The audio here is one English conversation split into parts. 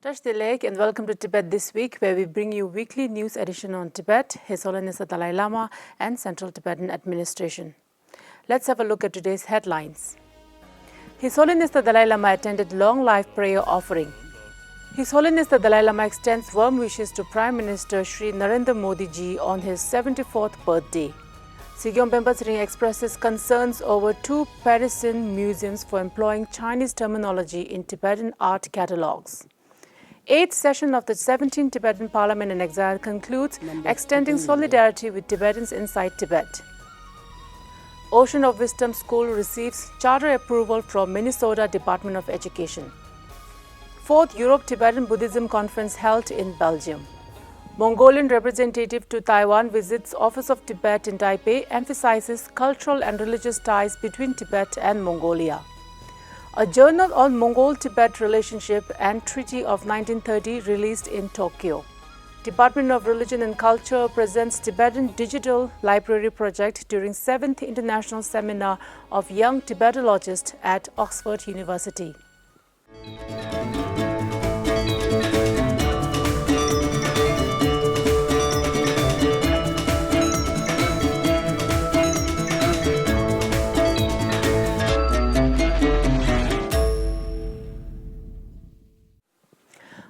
Touch the leg and welcome to Tibet This Week, where we bring you weekly news edition on Tibet, His Holiness the Dalai Lama and Central Tibetan Administration. Let's have a look at today's headlines. His Holiness the Dalai Lama attended long life prayer offering. His Holiness the Dalai Lama extends warm wishes to Prime Minister Shri Narendra Modi ji on his 74th birthday. SikyongPenpaTsering expresses concerns over 2 Parisian museums for employing Chinese terminology in Tibetan art catalogues. 8th session of the 17th Tibetan Parliament-in-Exile concludes, extending solidarity with Tibetans inside Tibet. Ocean of Wisdom School receives charter approval from Minnesota Department of Education. 4th Europe-Tibetan Buddhism Conference held in Belgium. Mongolian representative to Taiwan visits Office of Tibet in Taipei, emphasizes cultural and religious ties between Tibet and Mongolia. A journal on Mongol-Tibet relationship and Treaty of 1930 released in Tokyo. Department of Religion and Culture presents Tibetan Digital Library Project during 7th International Seminar of Young Tibetologists at Oxford University.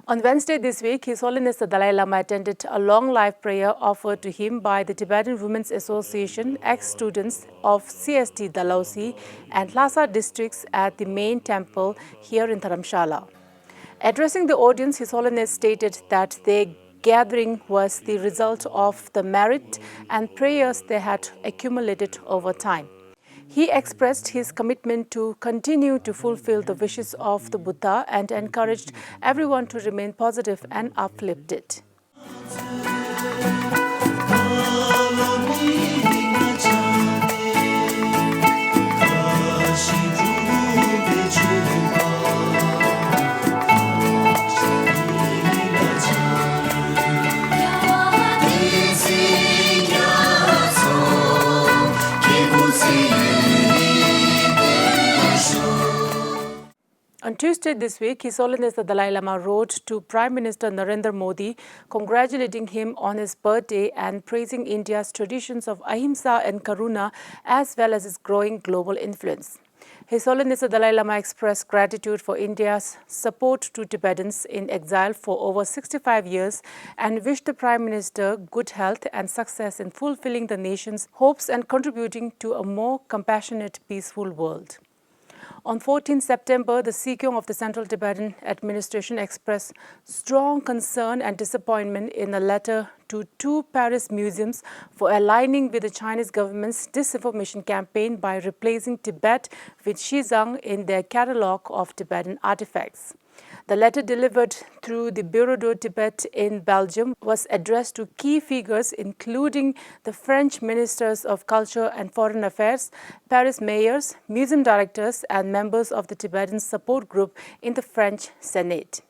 On Wednesday this week, His Holiness the Dalai Lama attended a long life prayer offered to him by the Tibetan Women's Association ex-students of CST Dalhousie and Lhasa districts at the main temple here in Dharamshala. Addressing the audience, His Holiness stated that their gathering was the result of the merit and prayers they had accumulated over time. He expressed his commitment to continue to fulfill the wishes of the Buddha and encouraged everyone to remain positive and uplifted. On Tuesday this week, His Holiness the Dalai Lama wrote to Prime Minister Narendra Modi, congratulating him on his birthday and praising India's traditions of ahimsa and karuna, as well as its growing global influence. His Holiness the Dalai Lama expressed gratitude for India's support to Tibetans in exile for over 65 years and wished the Prime Minister good health and success in fulfilling the nation's hopes and contributing to a more compassionate, peaceful world. On 14 September, the Sikyong of the Central Tibetan Administration expressed strong concern and disappointment in a letter to 2 Paris museums for aligning with the Chinese government's disinformation campaign by replacing Tibet with Xizang in their catalogue of Tibetan artifacts. The letter, delivered through the Bureau de Tibet in Belgium, was addressed to key figures including the French Ministers of Culture and Foreign Affairs, Paris mayors, museum directors and members of the Tibetan support group in the French Senate.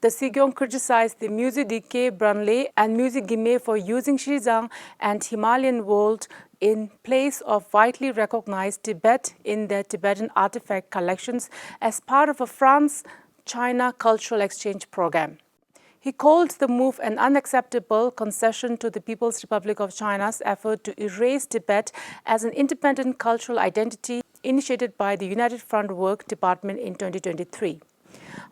The Sikyong criticized the Musée du Quai Branly and Musée Guimet for using Xizang and Himalayan world in place of widely recognized Tibet in their Tibetan artifact collections as part of a France-China cultural exchange program. He called the move an unacceptable concession to the People's Republic of China's effort to erase Tibet as an independent cultural identity initiated by the United Front Work Department in 2023.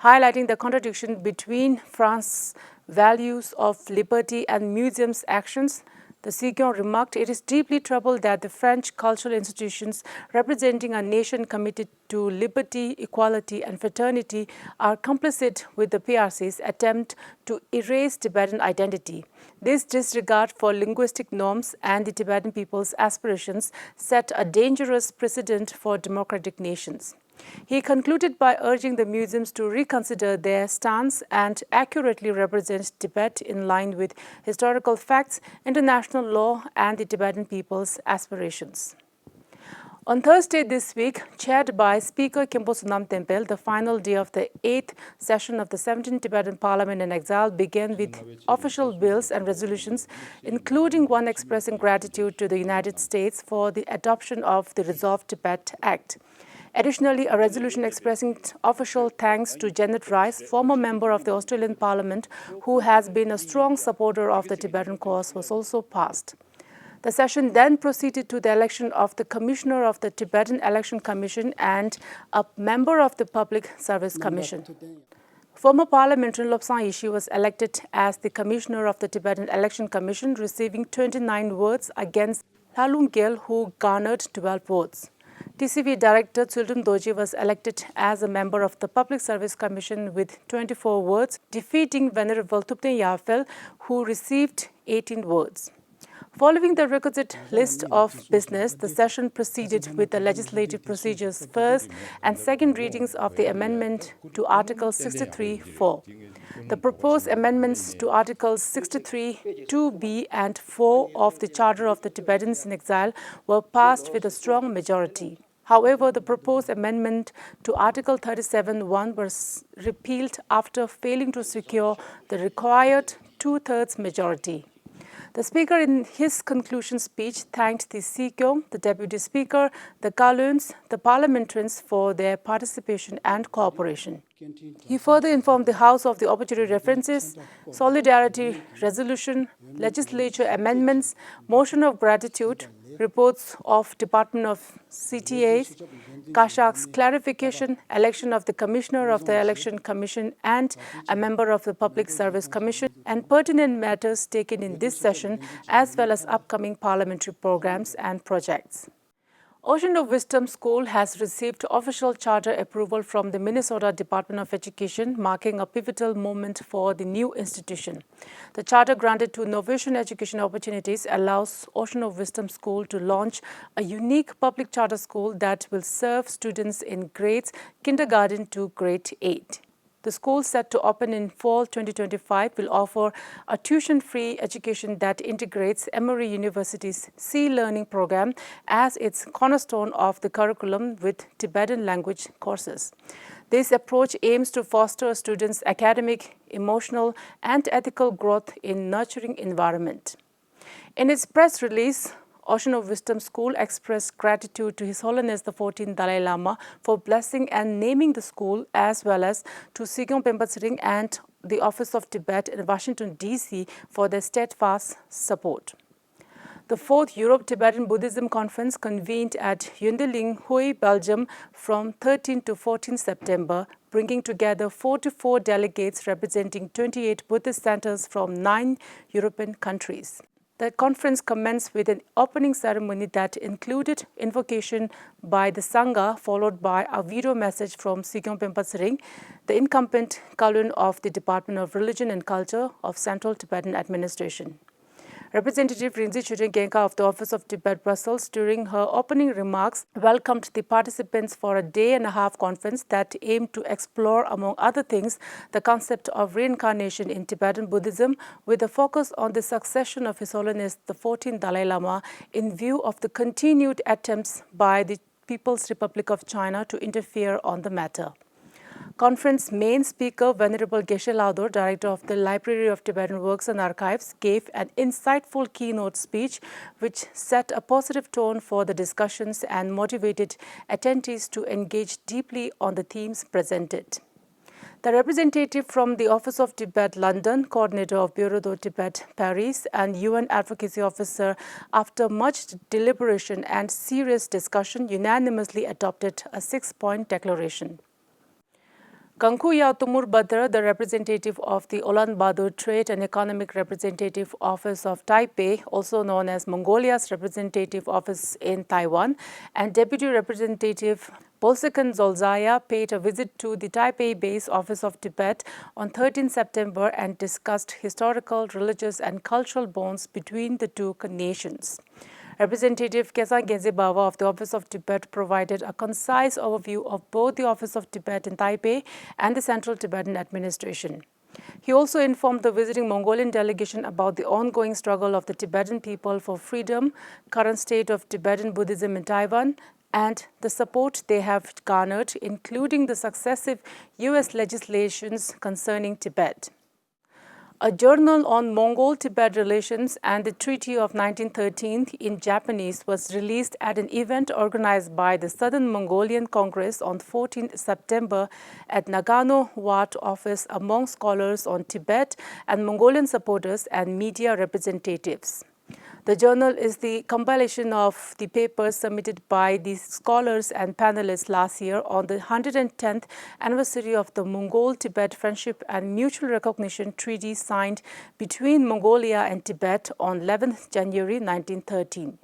Highlighting the contradiction between France's values of liberty and museums' actions, the Sikyong remarked it is deeply troubled that the French cultural institutions representing a nation committed to liberty, equality and fraternity are complicit with the PRC's attempt to erase Tibetan identity. This disregard for linguistic norms and the Tibetan people's aspirations set a dangerous precedent for democratic nations. He concluded by urging the museums to reconsider their stance and accurately represent Tibet in line with historical facts, international law, and the Tibetan people's aspirations. On Thursday this week, chaired by Speaker Khenpo Sonam Tempel, the final day of the 8th session of the 17th Tibetan Parliament-in-Exile began with official bills and resolutions, including one expressing gratitude to the United States for the adoption of the Resolve Tibet Act. Additionally, a resolution expressing official thanks to Janet Rice, former member of the Australian Parliament, who has been a strong supporter of the Tibetan cause, was also passed. The session then proceeded to the election of the Commissioner of the Tibetan Election Commission and a member of the Public Service Commission. Former parliamentarian Lobsang Yeshe was elected as the Commissioner of the Tibetan Election Commission, receiving 29 votes against Lalung Gyel, who garnered 12 votes. TCV Director Tsuldum Doji was elected as a member of the Public Service Commission with 24 votes, defeating Venerable Thupten Yafel, who received 18 votes. Following the requisite list of business, the session proceeded with the legislative procedures first and second readings of the amendment to Article 63(4). The proposed amendments to Articles 63, 2b and 4 of the Charter of the Tibetans in Exile were passed with a strong majority. However, the proposed amendment to Article 37(1) was repealed after failing to secure the required two-thirds majority. The Speaker, in his conclusion speech, thanked the Sikyong, the Deputy Speaker, the Kaluns, the parliamentarians for their participation and cooperation. He further informed the House of the opportunity references, solidarity resolution, legislature amendments, motion of gratitude, reports of Department of CTAs, Kashak's clarification, election of the Commissioner of the Election Commission and a member of the Public Service Commission, and pertinent matters taken in this session, as well as upcoming parliamentary programs and projects. Ocean of Wisdom School has received official charter approval from the Minnesota Department of Education, marking a pivotal moment for the new institution. The charter, granted to Innovation Education Opportunities, allows Ocean of Wisdom School to launch a unique public charter school that will serve students in grades kindergarten to grade 8. The school, set to open in fall 2025, will offer a tuition-free education that integrates Emory University's Sea Learning program as its cornerstone of the curriculum with Tibetan language courses. This approach aims to foster students' academic, emotional, and ethical growth in a nurturing environment. In its press release, Ocean of Wisdom School expressed gratitude to His Holiness the 14th Dalai Lama for blessing and naming the school, as well as to SikyongPenpaTsering and the Office of Tibet in Washington, D.C. for their steadfast support. The 4th Europe-Tibetan Buddhism Conference, convened at Yundeling, Huy, Belgium from 13 to 14 September, bringing together 44 delegates representing 28 Buddhist centers from 9 European countries. The conference commenced with an opening ceremony that included invocation by the Sangha, followed by a video message from SikyongPenpaTsering, the incumbent Kalun of the Department of Religion and Culture of Central Tibetan Administration. Representative Rinzi Chudeng Genka of the Office of Tibet, Brussels, during her opening remarks, welcomed the participants for a day-and-a-half conference that aimed to explore, among other things, the concept of reincarnation in Tibetan Buddhism, with a focus on the succession of His Holiness the 14th Dalai Lama in view of the continued attempts by the People's Republic of China to interfere on the matter. Conference main speaker Venerable Geshe Lhador, Director of the Library of Tibetan Works and Archives, gave an insightful keynote speech which set a positive tone for the discussions and motivated attendees to engage deeply on the themes presented. The representative from the Office of Tibet, London, coordinator of Bureau de Tibet, Paris, and UN advocacy officer, after much deliberation and serious discussion, unanimously adopted a 6-point declaration. Kangku Yautumur Badra, the representative of the Ulaanbaatar Trade and Economic Representative Office of Taipei, also known as Mongolia's Representative Office in Taiwan, and Deputy Representative Bolsekan Zolzaya paid a visit to the Taipei base Office of Tibet on 13 September and discussed historical, religious, and cultural bonds between the two nations. Representative Kesang Genzebawa of the Office of Tibet provided a concise overview of both the Office of Tibet in Taipei and the Central Tibetan Administration. He also informed the visiting Mongolian delegation about the ongoing struggle of the Tibetan people for freedom, current state of Tibetan Buddhism in Taiwan, and the support they have garnered, including the successive U.S. legislations concerning Tibet. A journal on Mongol-Tibet relations and the Treaty of 1913 in Japanese was released at an event organized by the Southern Mongolian Congress on 14 September at Nagano Wat Office among scholars on Tibet and Mongolian supporters and media representatives. The journal is the compilation of the papers submitted by the scholars and panelists last year on the 110th anniversary of the Mongol-Tibet Friendship and Mutual Recognition Treaty signed between Mongolia and Tibet on 11th January 1913.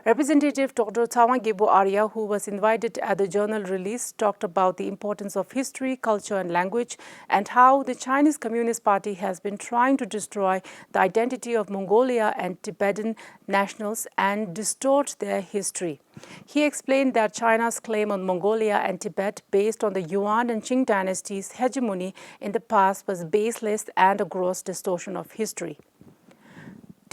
Representative Dr. Tawangebo Arya, who was invited at the journal release, talked about the importance of history, culture and language and how the Chinese Communist Party has been trying to destroy the identity of Mongolia and Tibetan nationals and distort their history. He explained that China's claim on Mongolia and Tibet based on the Yuan and Qing dynasties' hegemony in the past was baseless and a gross distortion of history.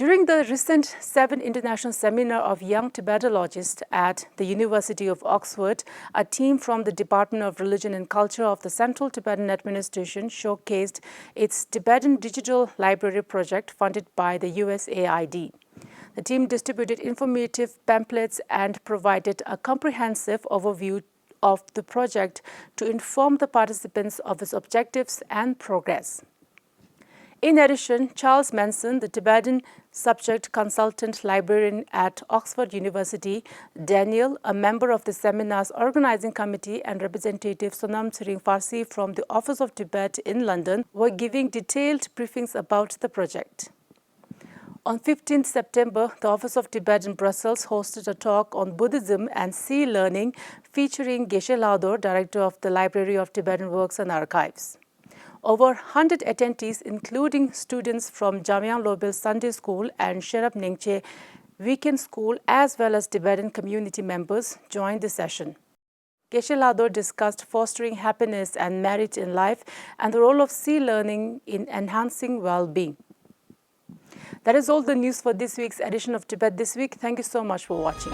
During the recent 7th International Seminar of Young Tibetologists at the University of Oxford, a team from the Department of Religion and Culture of the Central Tibetan Administration showcased its Tibetan Digital Library project funded by the USAID. The team distributed informative pamphlets and provided a comprehensive overview of the project to inform the participants of its objectives and progress. In addition, Charles Manson, the Tibetan subject consultant librarian at Oxford University, Daniel, a member of the seminar's organizing committee, and Representative SikyongPenpaTsering Farsi from the Office of Tibet in London were giving detailed briefings about the project. On 15 September, the Office of Tibet in Brussels hosted a talk on Buddhism and sea learning featuring Geshe Lador, director of the Library of Tibetan Works and Archives. Over 100 attendees, including students from Jamyang Lobel Sunday School and Sherab Ningche Weekend School, as well as Tibetan community members, joined the session. Geshe Lador discussed fostering happiness and merit in life and the role of sea learning in enhancing well-being. That is all the news for this week's edition of Tibet This Week. Thank you so much for watching.